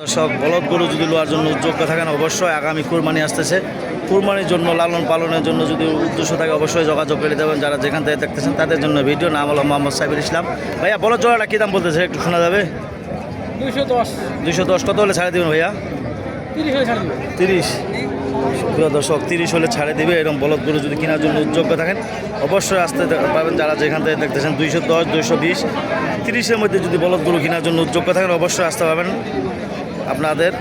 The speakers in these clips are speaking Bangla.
দর্শক, বলদ গরু যদি লোয়ার জন্য উদ্যোগ থাকেন অবশ্যই আগামী কুরবানি আসতেছে। কুরবানির জন্য লালন পালনের জন্য যদি উদ্দেশ্য থাকে অবশ্যই যোগাযোগ করে দেবেন। যারা যেখান থেকে দেখতেছেন তাদের জন্য ভিডিও। নাম হলো মোহাম্মদ সাইফুল ইসলাম। ভাইয়া বলদ জোড়াটা কী দাম বলতেছে একটু শোনা যাবে? 210। কত হলে ছাড়ে দেবেন ভাইয়া? 30। প্রিয় দর্শক, 30 হলে ছাড়ে দিবে। এরকম বলদ গরু যদি কেনার জন্য উদ্যোগ থাকেন অবশ্যই আসতে পারবেন। যারা যেখান থেকে দেখতেছেন 210, 220, 30-এর মধ্যে যদি বলদ গরু কেনার জন্য উদ্যোগ থাকেন অবশ্যই আসতে পারবেন। আপনাদের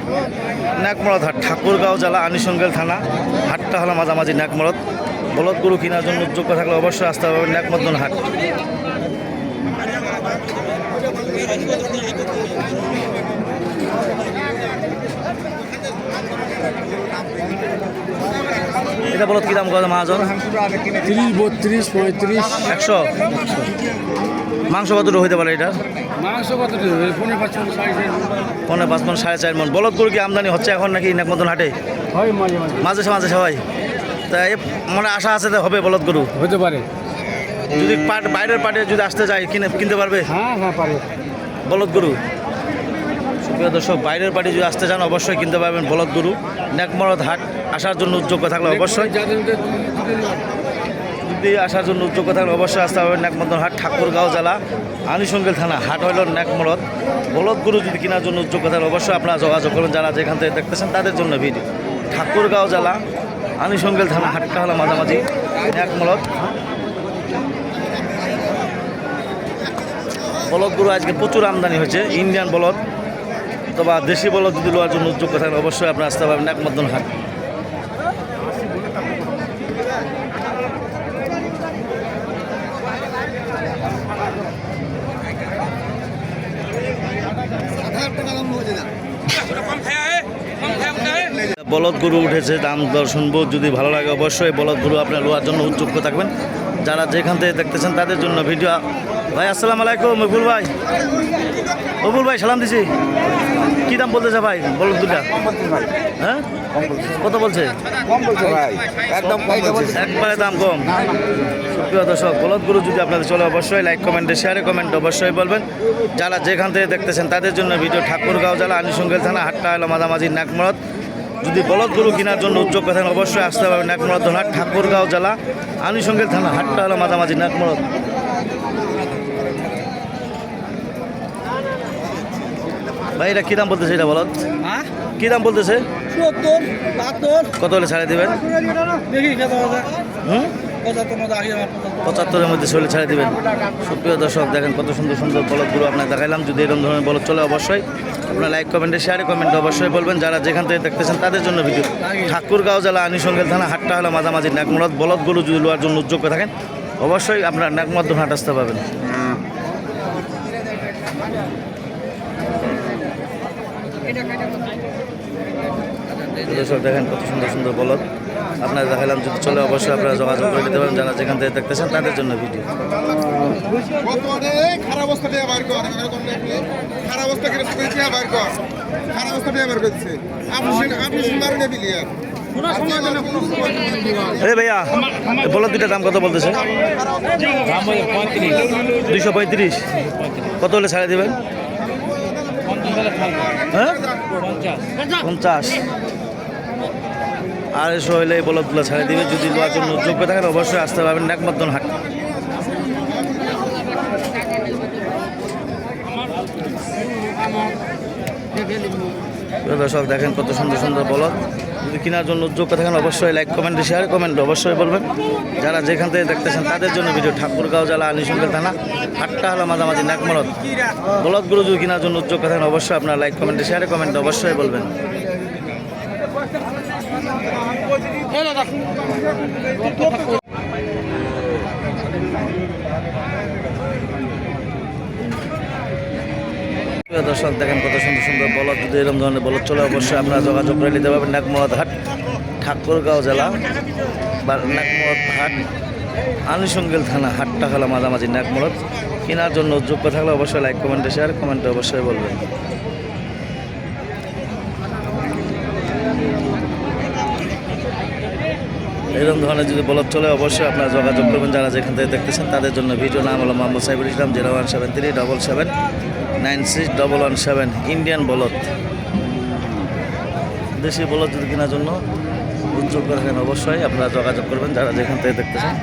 নাকমরদ হাট, ঠাকুরগাঁও জেলা, আনিসঙ্গেল থানা। হাটটা হলো মাঝামাঝি নাকমরদ। বলদ গরু কেনার জন্য উদ্যোগ থাকলে অবশ্যই আসতে পারবেন নাকমর্দন হাট। এটা বলদ কী দাম কত মহাজন? 30, 32, 35, 100। মাংস কতটুকু হইতে পারে এটা? মাংস কত? 5.5 মণ, 5.5 মণ, 4.5 মণ। বলদ গরু কি আমদানি হচ্ছে এখন নাকি নাকমর্দন হাটে? হয় মাঝে মাঝে সবাই তাই মানে আশা আছে যে হবে বলদ গরু। হতে পারে। যদি বাইরের পাটে যদি আসতে যায় কিনতে পারবে হ্যাঁ পারে বলদ গরু। সুপ্রিয় দর্শক, বাইরের পার্টি যদি আসতে চান অবশ্যই কিনতে পারবেন বলদ গরু। নাকমরদ হাট আসার জন্য উদ্যোগ থাকলে অবশ্যই যদি আসার জন্য উদ্যোগ থাকলে অবশ্যই আসতে পারবেন নাকমর্দন হাট, ঠাকুরগাঁও জেলা, আনিসঙ্গেল থানা। হাট হইল নাকমরদ। বলদ গরু যদি কেনার জন্য উদ্যোগ থাকলে অবশ্যই আপনারা যোগাযোগ করবেন। যারা যেখান থেকে দেখতেছেন তাদের জন্য ভিডিও। ঠাকুরগাঁও জেলা, আনিসঙ্গেল থানা। হাটটা হলো মাঝামাঝি নাকমরদ। বলদ গরু আজকে প্রচুর আমদানি হয়েছে। ইন্ডিয়ান বলদ অথবা দেশি বলদ যদি লোয়ার জন্য উদ্যোগ থাকেন অবশ্যই আপনারা আসতে পারবেন নাকমর্দন হাট। বলদ গরু উঠেছে, দাম দর শুনবো। যদি ভালো লাগে অবশ্যই বলদ গরু আপনার লোয়ার জন্য উদ্যোগ থাকবেন। যারা যেখান থেকে দেখতেছেন তাদের জন্য ভিডিও। ভাই আসসালামু আলাইকুম। মকবুল ভাই সালাম দিছি। কী দাম বলতেছে ভাই বলদ দুটা? হ্যাঁ কত বলছে? একবারে দাম কম। সুপ্রিয় দর্শক, বলদ গরু যদি আপনাদের চলে অবশ্যই লাইক কমেন্টে শেয়ারে কমেন্ট অবশ্যই বলবেন। যারা যেখান থেকে দেখতেছেন তাদের জন্য ভিডিও। ঠাকুরগাঁও জেলা, আনিসঙ্গেল থানা। হাটটা হলো মাঝামাঝি নাকমরদ। যদি বলদ গরু কেনার জন্য উদ্যোগ থাকেন অবশ্যই আসতে পারবেন নাকমর্দন হাট, ঠাকুরগাঁও জেলা, আনিসঙ্গেল থানা। হাটটা হলো মাঝামাঝি নাকমরদ। ভাই এটা কী দাম বলতেছে? এটা বলদ কী দাম বলতেছে? 70, 72। কত হলে ছাড়ে দেবেন? দেখি 75-এর মধ্যে চলে ছাড়ে দেবেন। সুপ্রিয় দর্শক, দেখেন কত সুন্দর সুন্দর বলদগুলো আপনার দেখাইলাম। যদি এরকম ধরনের বলদ চলে অবশ্যই আপনার লাইক কমেন্টে শেয়ারে কমেন্টে অবশ্যই বলবেন। যারা যেখান থেকে দেখতেছেন তাদের জন্য ভিডিও। ঠাকুরগাঁও জেলা, আনিসঙ্গেল থানা। হাটটা হলো মাঝামাঝি নাকমরদ। বলদগুলো যদি লোয়ার জন্য উদ্যোগ থাকেন অবশ্যই আপনার নাকমর্দন হাট আসতে পাবেন। দর্শক দেখেন কত সুন্দর সুন্দর বলদ আপনারা দেখালাম। যদি চলে অবশ্যই আপনারা যোগাযোগ করে নিতে পারেন। যারা যেখান থেকে দেখতেছেন তাদের জন্য ভিডিও। ভাইয়া বলদ দুইটা দাম কত বলতেছে? 235। কত হলে ছাড়ে দেবেন? হ্যাঁ 50। আর এসো হইলে এই বলদগুলো ছাড়ে দিবে। যদি লোয়ার জন্য যোগ্য থাকেন অবশ্যই আসতে পারবেন নাকমর্দন হাট। দর্শক দেখেন কত সুন্দর সুন্দর বলদ। যদি কেনার জন্য যোগ্য থাকেন অবশ্যই লাইক কমেন্ট শেয়ার কমেন্ট অবশ্যই বলবেন। যারা যেখান থেকে দেখতেছেন তাদের জন্য ভিডিও। ঠাকুরগাঁও জেলা, আনিসঙ্গেল থানা। হাটটা হলো মাঝামাঝি নাকমরদ। বলদগুলো যদি কেনার জন্য যোগ্য থাকেন অবশ্যই আপনার লাইক কমেন্ট শেয়ারে কমেন্ট অবশ্যই বলবেন। দর্শক দেখেন কত সুন্দর সুন্দর বলদ। যদি এরকম ধরনের বলদ চলে অবশ্যই আপনারা যোগাযোগ করে নিতে পারবেন। নাকমরদ হাট, ঠাকুরগাঁও জেলা বা নাকমরদ হাট, আনিসঙ্গেল থানা। হাটটা হলো মাঝামাঝি নাকমরদ। কেনার জন্য যোগ্য থাকলে অবশ্যই লাইক কমেন্টে শেয়ার কমেন্টে অবশ্যই বলবেন। এরকম ধরনের যদি বলদ চলে অবশ্যই আপনারা যোগাযোগ করবেন। যারা যেখান থেকে দেখতেছেন তাদের জন্য ভিডিও। নাম হলো মোহাম্মদ সাইফুল ইসলাম। 0173 77 96 117 ইন্ডিয়ান বলদ। দেশি বলদ যদি কেনার জন্য উদ্যোগ রাখেন অবশ্যই আপনারা যোগাযোগ করবেন যারা যেখান থেকে দেখতেছেন।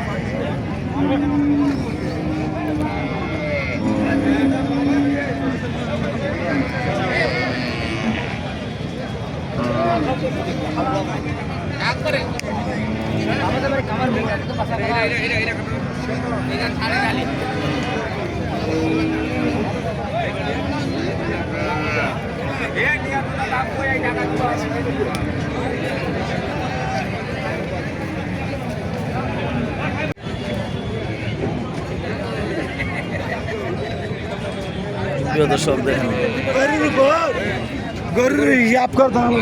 প্রিয় দর্শক দেখেন गरुड़ हिसाब करता हूँ